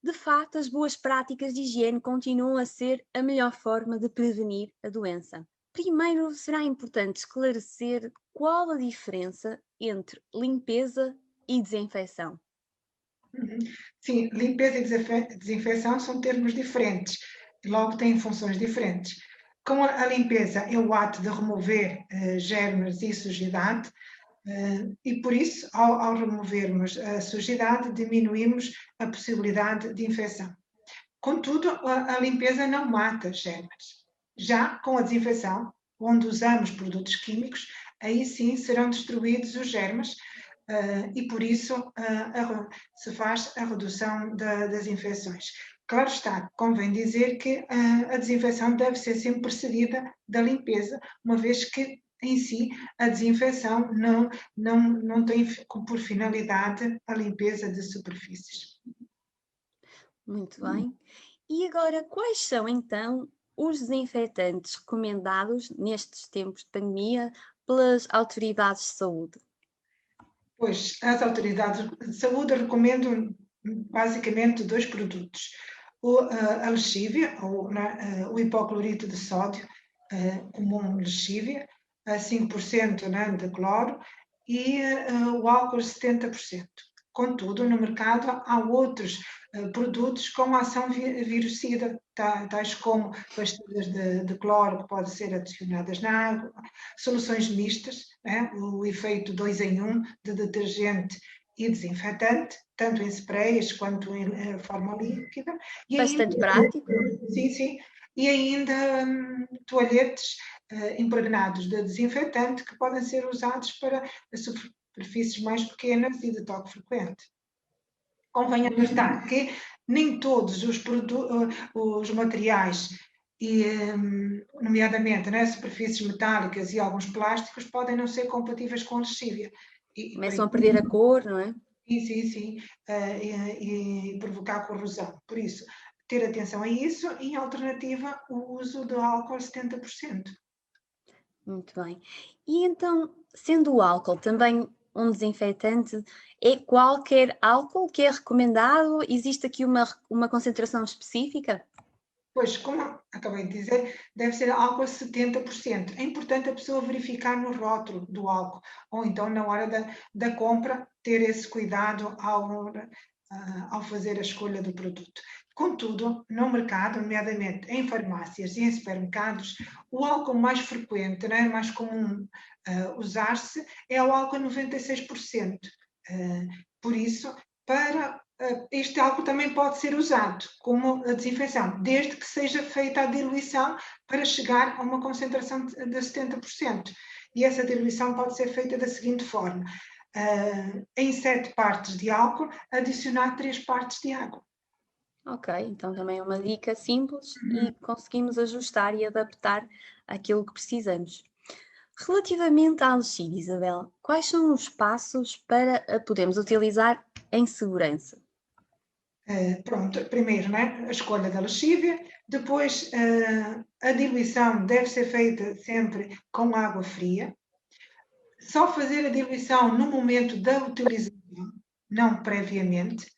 de facto, as boas práticas de higiene continuam a ser a melhor forma de prevenir a doença. Primeiro, será importante esclarecer qual a diferença entre limpeza e desinfecção. Uhum. Sim, limpeza e desinfecção são termos diferentes, logo têm funções diferentes. Com a limpeza é o ato de remover germes e sujidade, e por isso, ao removermos a sujidade, diminuímos a possibilidade de infecção. Contudo, a limpeza não mata germes. Já com a desinfecção, onde usamos produtos químicos, aí sim serão destruídos os germes, e por isso se faz a redução das infecções. Claro está, convém dizer que a desinfecção deve ser sempre precedida da limpeza, uma vez que em si a desinfecção não tem por finalidade a limpeza de superfícies. Muito bem. E agora, quais são então os desinfetantes recomendados nestes tempos de pandemia pelas autoridades de saúde? Pois, as autoridades de saúde recomendam basicamente dois produtos. A lexívia, o hipoclorito de sódio, comum lexívia, a 5%, né, de cloro, e o álcool 70%. Contudo, no mercado há outros produtos com ação virucida, tais como pastilhas de cloro que podem ser adicionadas na água, soluções mistas, né, o efeito 2 em 1 de detergente e desinfetante, tanto em sprays quanto em forma líquida. E ainda, Bastante prático. sim, sim, e ainda toalhetes impregnados de desinfetante que podem ser usados para superfícies mais pequenas e de toque frequente. Convém alertar que nem todos os materiais, e, nomeadamente, né, superfícies metálicas e alguns plásticos, podem não ser compatíveis com a lexívia. Por Começam a isso, perder a cor, não é? sim, e provocar corrosão. Por isso, ter atenção a isso e, em alternativa, o uso do álcool 70%. Muito bem. E então, sendo o álcool também um desinfetante, é qualquer álcool que é recomendado? Existe aqui uma concentração específica? Pois, como acabei de dizer, deve ser álcool a 70%. É importante a pessoa verificar no rótulo do álcool, ou então na hora da compra, ter esse cuidado ao fazer a escolha do produto. Contudo, no mercado, nomeadamente em farmácias e em supermercados, o álcool mais frequente, né, mais comum usar-se, é o álcool 96%. Por isso, para este álcool também pode ser usado como desinfecção, desde que seja feita a diluição para chegar a uma concentração de 70%. E essa diluição pode ser feita da seguinte forma: em 7 partes de álcool, adicionar 3 partes de água. Ok, então também é uma dica simples e conseguimos ajustar e adaptar aquilo que precisamos. Relativamente à lexívia, Isabel, quais são os passos para a podermos utilizar em segurança? Pronto, primeiro, né, a escolha da lexívia, depois a diluição deve ser feita sempre com água fria, só fazer a diluição no momento da utilização, não previamente,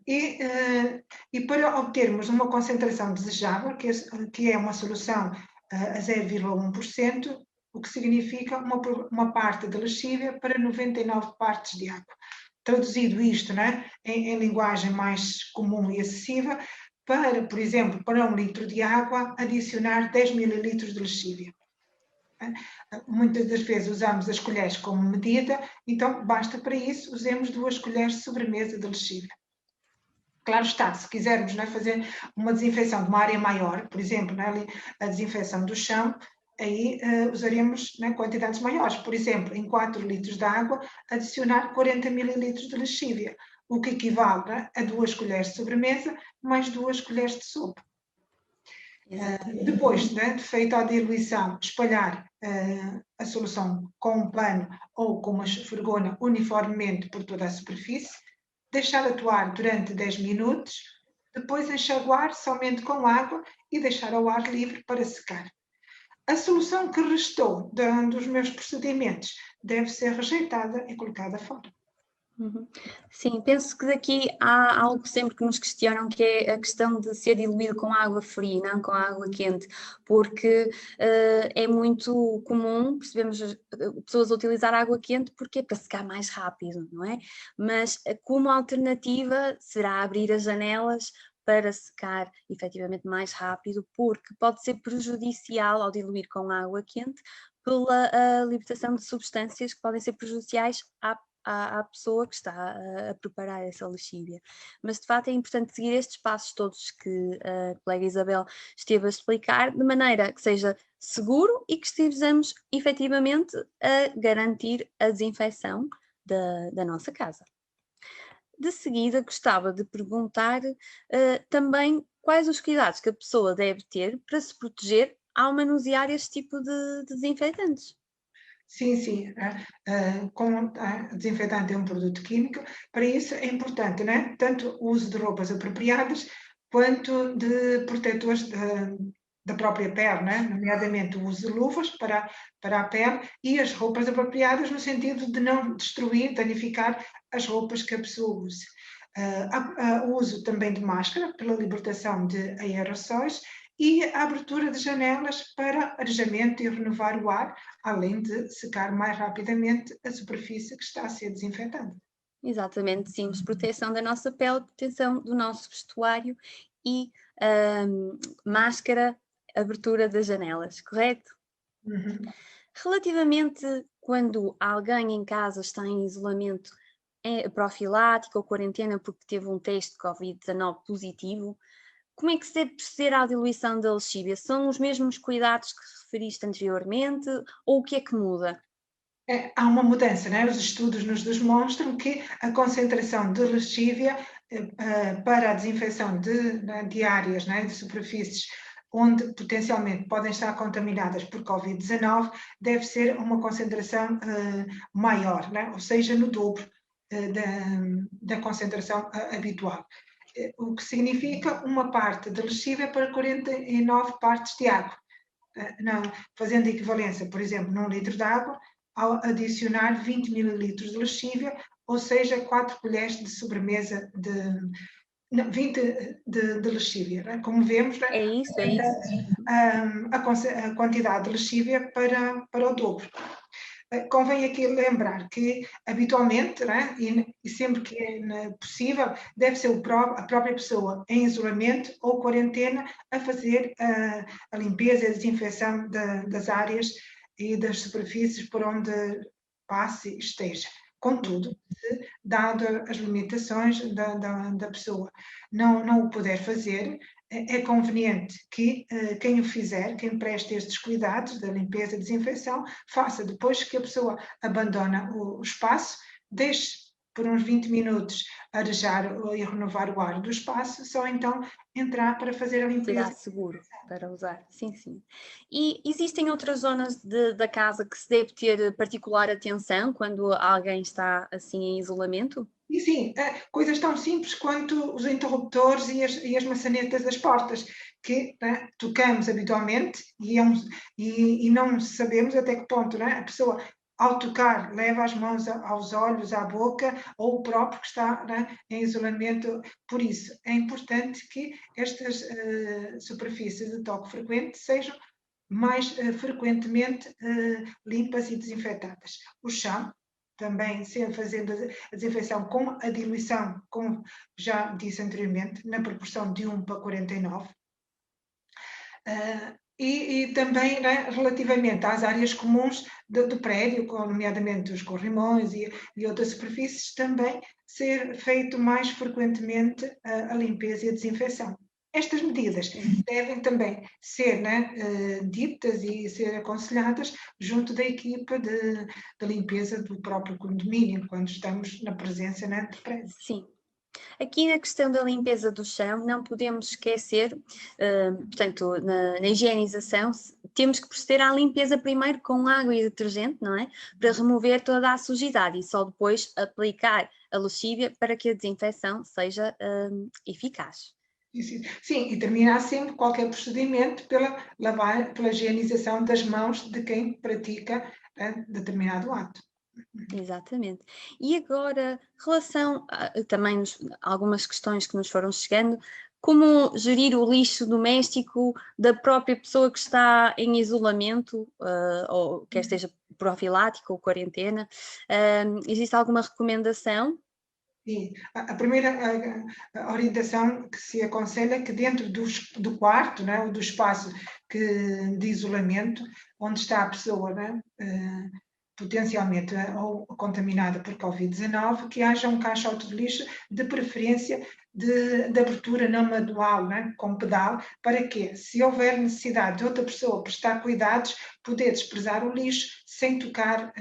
e para obtermos uma concentração desejável, que é uma solução a 0,1%, o que significa uma parte de lexívia para 99 partes de água. Traduzido isto, né, em linguagem mais comum e acessível, para, por exemplo, para 1 litro de água, adicionar 10 mililitros de lexívia. Muitas das vezes usamos as colheres como medida, então basta para isso, usemos 2 colheres de sobremesa de lexívia. Claro está, se quisermos, né, fazer uma desinfecção de uma área maior, por exemplo, né, a desinfecção do chão, aí usaremos, né, quantidades maiores. Por exemplo, em 4 litros de água, adicionar 40 mililitros de lexívia, o que equivale, né, a 2 colheres de sobremesa mais 2 colheres de sopa. Exatamente. Depois, né, de feita a diluição, espalhar a solução com um pano ou com uma esfregona uniformemente por toda a superfície, deixar atuar durante 10 minutos, depois enxaguar somente com água e deixar ao ar livre para secar. A solução que restou dos meus procedimentos deve ser rejeitada e colocada fora. Uhum. Sim, penso que daqui há algo sempre que nos questionam, que é a questão de ser diluído com água fria, não com água quente, porque é muito comum, percebemos pessoas a utilizar água quente porque é para secar mais rápido, não é? Mas como alternativa será abrir as janelas para secar efetivamente mais rápido, porque pode ser prejudicial ao diluir com água quente pela libertação de substâncias que podem ser prejudiciais à pessoa que está a preparar essa lexívia. Mas de facto é importante seguir estes passos todos que a colega Isabel esteve a explicar, de maneira que seja seguro e que estejamos efetivamente a garantir a desinfecção da nossa casa. De seguida, gostava de perguntar também quais os cuidados que a pessoa deve ter para se proteger ao manusear este tipo de desinfetantes. Sim, sim. Como desinfetante é um produto químico, para isso é importante, né? Tanto o uso de roupas apropriadas quanto de protetores da própria pele, né? Nomeadamente o uso de luvas para a pele e as roupas apropriadas no sentido de não destruir, danificar as roupas que a pessoa use. O uso também de máscara pela libertação de aerossóis e a abertura de janelas para arejamento e renovar o ar, além de secar mais rapidamente a superfície que está a ser desinfetada. Exatamente, sim, proteção da nossa pele, proteção do nosso vestuário e máscara, abertura das janelas, correto? Uhum. Relativamente quando alguém em casa está em isolamento profilático ou quarentena porque teve um teste de Covid-19 positivo, como é que se deve proceder à diluição da lexívia? São os mesmos cuidados que referiste anteriormente ou o que é que muda? Há uma mudança, né? Os estudos nos demonstram que a concentração de lexívia para a desinfecção de áreas, né, de superfícies onde potencialmente podem estar contaminadas por Covid-19 deve ser uma concentração maior, né? Ou seja, no dobro da concentração habitual. O que significa uma parte de lexívia para 49 partes de água. Não, fazendo equivalência, por exemplo, num litro de água, ao adicionar 20 mililitros de lexívia, ou seja, 4 colheres de sobremesa não, 20 de lexívia. Né? Como vemos, né? É isso, é isso. A quantidade de lexívia para o dobro. Convém aqui lembrar que, habitualmente, né, e sempre que é possível, deve ser a própria pessoa em isolamento ou quarentena a fazer a limpeza e a desinfecção das áreas e das superfícies por onde passe e esteja. Contudo, dado as limitações da pessoa, não o puder fazer, é conveniente que quem o fizer, quem preste estes cuidados da limpeza e desinfecção, faça depois que a pessoa abandona o espaço, deixe por uns 20 minutos arejar e renovar o ar do espaço, só então entrar para fazer a Será limpeza. seguro para usar, sim, sim. E existem outras zonas da casa que se deve ter particular atenção quando alguém está assim em isolamento? E sim, coisas tão simples quanto os interruptores e as maçanetas das portas, que tocamos habitualmente e não sabemos até que ponto a pessoa, ao tocar, leva as mãos aos olhos, à boca, ou o próprio que está em isolamento. Por isso, é importante que estas superfícies de toque frequente sejam mais frequentemente limpas e desinfetadas. O chão, também sempre fazendo a desinfecção com a diluição, como já disse anteriormente, na proporção de 1 para 49. E também relativamente às áreas comuns do prédio, nomeadamente os corrimões e outras superfícies, também ser feito mais frequentemente a limpeza e a desinfecção. Estas medidas devem também ser ditas e ser aconselhadas junto da equipa de limpeza do próprio condomínio, quando estamos na presença de prédios. Sim. Aqui na questão da limpeza do chão, não podemos esquecer, portanto, na higienização, temos que proceder à limpeza primeiro com água e detergente, não é? Para remover toda a sujidade e só depois aplicar a lexívia para que a desinfecção seja eficaz. Sim, e terminar sempre qualquer procedimento pela higienização das mãos de quem pratica determinado ato. Exatamente. E agora, relação também algumas questões que nos foram chegando, como gerir o lixo doméstico da própria pessoa que está em isolamento, ou quer esteja profilático ou quarentena? Existe alguma recomendação? Sim, a primeira a orientação que se aconselha é que dentro do quarto, né, ou do espaço de isolamento, onde está a pessoa, né, potencialmente ou contaminada por Covid-19, que haja um caixote de lixo, de preferência de abertura não manual, né, com pedal, para que, se houver necessidade de outra pessoa prestar cuidados, poder desprezar o lixo sem tocar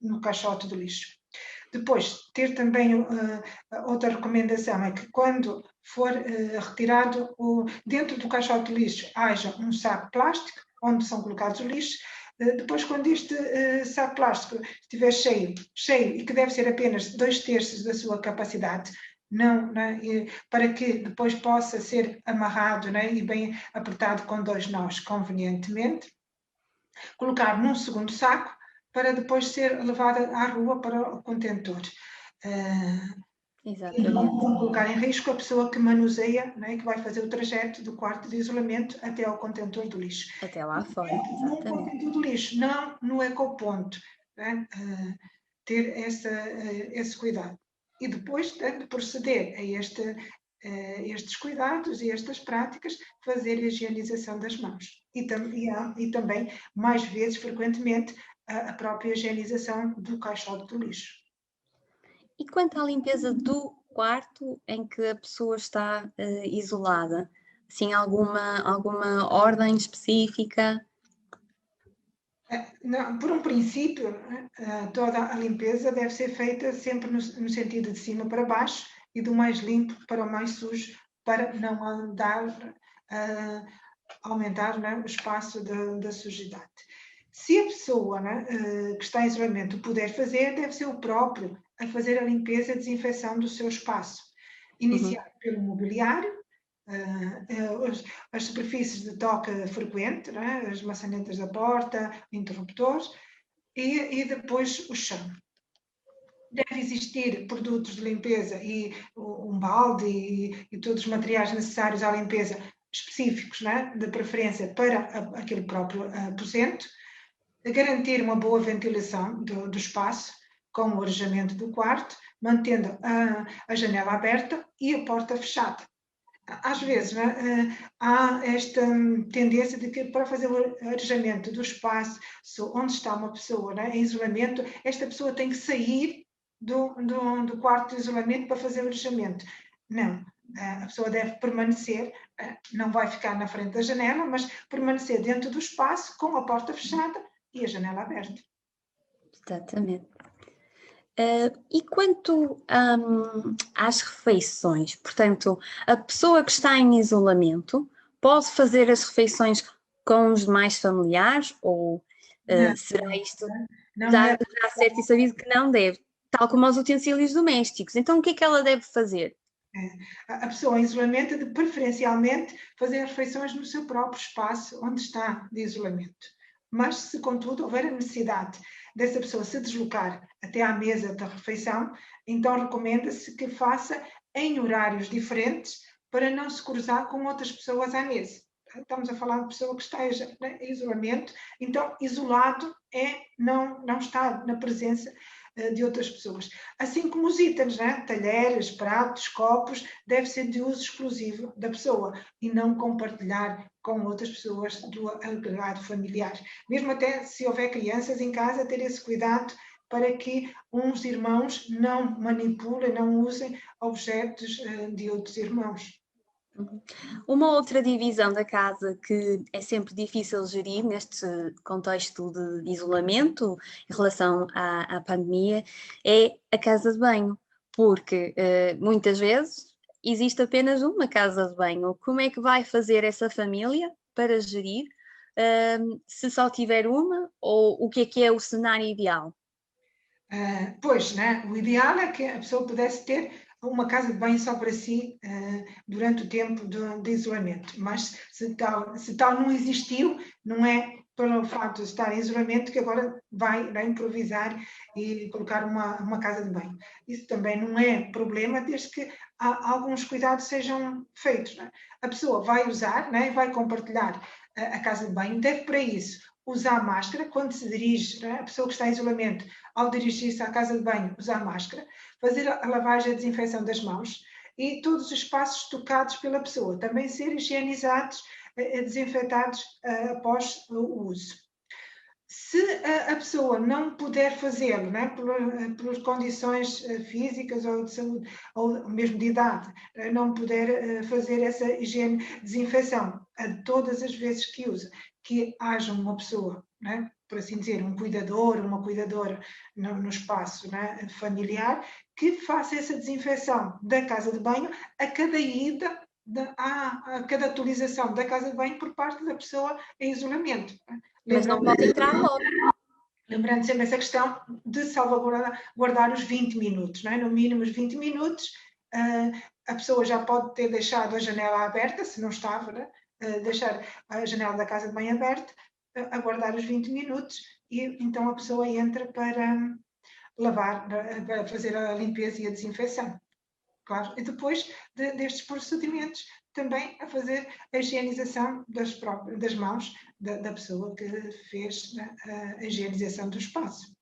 no caixote de lixo. Depois, ter também outra recomendação é que quando for retirado, dentro do caixote de lixo, haja um saco plástico onde são colocados o lixo. Depois, quando este saco plástico estiver cheio, e que deve ser apenas 2/3 da sua capacidade, para que depois possa ser amarrado, e bem apertado com 2 nós convenientemente, colocar num segundo saco para depois ser levada à rua para o contentor. E não colocar em risco a pessoa que manuseia, que vai fazer o trajeto do quarto de isolamento até ao contentor do lixo. Até lá fora, No contentor do lixo, não no ecoponto. Ter esse cuidado. E depois de proceder a estes cuidados e estas práticas, fazer a higienização das mãos. E também, mais vezes, frequentemente, a própria higienização do caixote do lixo. E quanto à limpeza do quarto em que a pessoa está isolada? Assim, alguma ordem específica? Não, por um princípio, toda a limpeza deve ser feita sempre no sentido de cima para baixo e do mais limpo para o mais sujo, para não aumentar o espaço da sujidade. Se a pessoa que está em isolamento puder fazer, deve ser o próprio a fazer a limpeza e a desinfecção do seu espaço. Iniciar pelo mobiliário, as superfícies de toque frequente, as maçanetas da porta, interruptores, e depois o chão. Deve existir produtos de limpeza e um balde e todos os materiais necessários à limpeza específicos, de preferência para aquele próprio aposento. Garantir uma boa ventilação do espaço, com o arejamento do quarto, mantendo a janela aberta e a porta fechada. Às vezes há esta tendência de que, para fazer o arejamento do espaço onde está uma pessoa em isolamento, esta pessoa tem que sair do quarto de isolamento para fazer o arejamento. Não, a pessoa deve permanecer, não vai ficar na frente da janela, mas permanecer dentro do espaço com a porta fechada e a janela aberta. Exatamente. E quanto às refeições, portanto, a pessoa que está em isolamento pode fazer as refeições com os demais familiares ou será isto já certo e sabido que não deve, tal como aos utensílios domésticos? Então, o que é que ela deve fazer? A pessoa em isolamento deve preferencialmente fazer as refeições no seu próprio espaço onde está de isolamento. Mas, se contudo houver a necessidade dessa pessoa se deslocar até à mesa da refeição, então recomenda-se que faça em horários diferentes para não se cruzar com outras pessoas à mesa. Estamos a falar de pessoa que está em isolamento, então isolado é não estar na presença de outras pessoas. Assim como os itens, talheres, pratos, copos, deve ser de uso exclusivo da pessoa e não compartilhar com outras pessoas do agregado familiar. Mesmo até se houver crianças em casa, ter esse cuidado para que uns irmãos não manipulem, não usem objetos de outros irmãos. Uma outra divisão da casa que é sempre difícil gerir neste contexto de isolamento em relação à pandemia é a casa de banho, porque muitas vezes existe apenas uma casa de banho. Como é que vai fazer essa família para gerir se só tiver uma, ou o que é o cenário ideal? Pois, o ideal é que a pessoa pudesse ter uma casa de banho só para si durante o tempo de isolamento, mas se tal não existiu, não é pelo fato de estar em isolamento, que agora vai improvisar e colocar uma casa de banho. Isso também não é problema, desde que alguns cuidados sejam feitos. Não é? A pessoa vai usar, não é? Vai compartilhar a casa de banho, deve para isso usar máscara quando se dirige, não é? A pessoa que está em isolamento, ao dirigir-se à casa de banho, usar máscara, fazer a lavagem e a desinfecção das mãos e todos os espaços tocados pela pessoa também serem higienizados, desinfetados após o uso. Se a pessoa não puder fazê-lo, né, por condições físicas ou de saúde, ou mesmo de idade, não puder fazer essa higiene, desinfecção, todas as vezes que usa, que haja uma pessoa, né, por assim dizer, um cuidador, uma cuidadora no espaço, né, familiar, que faça essa desinfecção da casa de banho a cada ida, a cada atualização da casa de banho por parte da pessoa em isolamento. Mas não pode entrar logo. Lembrando sempre essa questão de salvaguardar os 20 minutos, não é? No mínimo os 20 minutos, a pessoa já pode ter deixado a janela aberta, se não estava, né? Deixar a janela da casa de banho aberta, aguardar os 20 minutos e então a pessoa entra para lavar, para fazer a limpeza e a desinfecção. Claro, e depois destes procedimentos também a fazer a higienização das mãos da pessoa que fez a higienização do espaço.